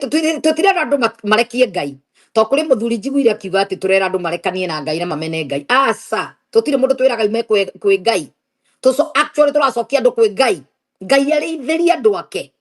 tutirera andu marekie Ngai to kuri muthuri njiguire akiuga ati turera andu marekanie na Ngai na mamene Ngai asa tutire mundu twiraga ime kwi Ngai tuso actually turacokia andu kwi Ngai Ngai ari itheria andu ake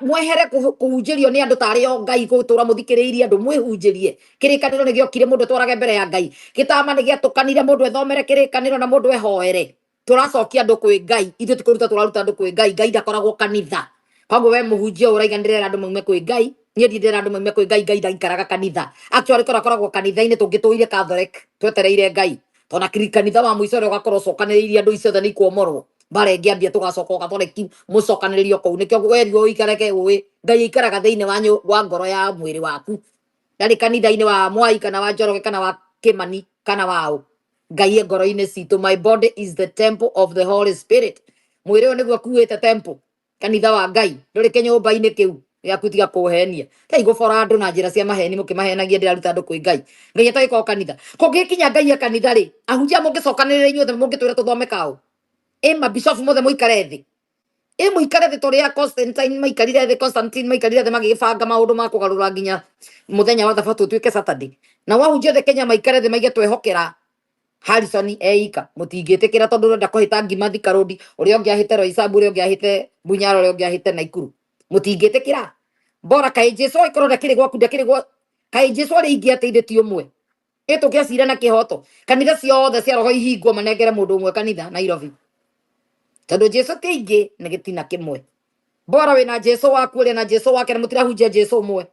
mwehere kuhunjirio ni andu tari o Ngai gutura muthikiriirie andu mwihunjirie kirikaniro ni giokire mundu twarage mbere ya Ngai gitama ni giatukanire mundu ethomere kirikaniro na mundu ehoere turacokia andu kwi Ngai ithu tikuruta turaruta andu kwi Ngai Ngai ndakoragwo kanitha koguo we muhunjia uraiga ndirera andu maume kwi Ngai nie ndindira andu maume kwi Ngai Ngai ndaikaraga kanitha actually koragwo kanitha-ini tungituire Catholic twetereire Ngai tona kanitha wa muico ugakorwo cokaniriirie andu icio ni kuomorwo bare ngiambia tugacoka Catholic mucokaniririo kou nikio werio ikareke uwi Ngai ikaraga thiini wa ngoro ya mwiri waku ndari kanitha-ini wa Mwai kana wa Njoroge kana wa Kimani kana wao Ngai ngoro-ini citu my body is the temple of the Holy Spirit mwiri uyu niguo kuite temple kanitha wa Ngai nduri kinyumba-ini kiu yaku tiga kuhenia kai gubora andu na njira cia maheni mukimahenagia ndiraruta andu kwi Ngai Ngai atagiko kanitha kungikinya Ngai kanitha ri ahunjia mungicokanirira inyuothe mungitwira tuthome kao ema bishop mothe muikare thi muikare thi toria Constantine maikarire thi Constantine maikarire thi magibanga maundu ma kugarura nginya muthenya wa thabatu tuike Saturday na wahunjia the Kenya maikare thi maige twehokera Harrison eika mutingitikira tondu urenda kuhita ngima Thika Road uria ungi ahite Roysambu uria ungi ahite Bunyaro uria ungi ahite Naikuru mutingitikira bora kai Jesu ikorwo ndakiri gwaku ndakiri gwa kai Jesu ari ingi ateithĩtie ũmwe ĩtũkĩacira na kĩhoto kanitha ciothe cia roho ihingwo manengere mũndũ ũmwe kanitha Nairobi tondu Jesu ti ingi nĩ gĩtina kĩmwe bora wĩna Jesu waku ũrĩa na Jesu wake na mũtirahunjia Jesu ũmwe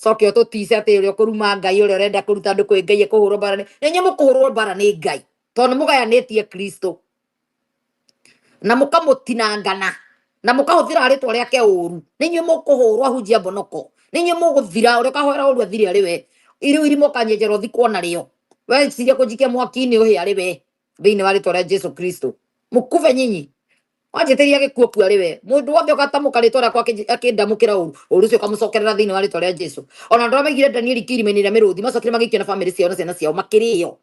coke ũtũtice atĩ ũrĩa ũkũruma Ngai ũrĩa ũrenda kũruta andũ kwĩ Ngai kũhũrwo mbara nĩ nyamũ mũkũhũrwo mbara nĩ Ngai tondũ mũgayanĩtie Kristo na mũkamũtinangana na mukahuthira ritwa riake uru ninyi mukuhurwa hunjia bonoko ninyi muguthira uri kahoera uru athiri ari we iri mukanyenjerwo thikwo na rio we ciria kujikia mwaki-ini uhi ari we thiini wa ritwa ria Jesu Kristo mukuve nyinyi wanjitiria gikuo ku ari we mundu wothe ukatamuka ritwa riakwa akindamukira uru ucio kamucokerera thiini wa ritwa ria Jesu ona ndora maigire Daniel kirime-ini ria miruthi macokire magikio na family ciao na ciana ciao makirio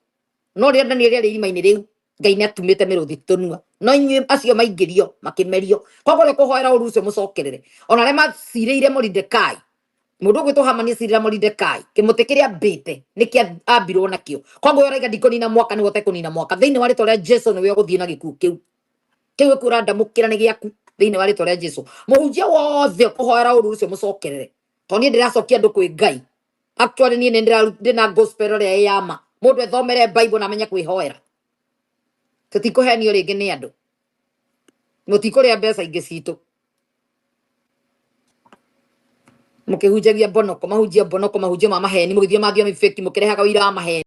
no ria Daniel ari irima-ini riu Ngai ni atumite miruthi tunua no inyu acio maingirio makimerio koguo ni kuhoera uru ucio mucokerere ona aria maciriire Mordekai mundu gwitwo Hamani acirira Mordekai kimuti kiria mbite niki ambirwo nakio koguo uraiga ndikunina mwaka ni wote kunina mwaka thiini wa ritwa ria Jesu niwe uguthie na gikuo kiu kwira ndamukira ni giaku thiini wa ritwa ria Jesu muhunjia wothe kuhoera uru ucio mucokerere toni ndiracokia andu kwi Ngai actually ni ndina gospel ria yama mundu ethomere Bible na amenye kwihoera tutikuhenio ringi ni andu mutikuria mbeca ingi citu mukihunjagia bonoko mahunjia ma maheni mugithio mathio mifeki mukirehaga wira wa maheni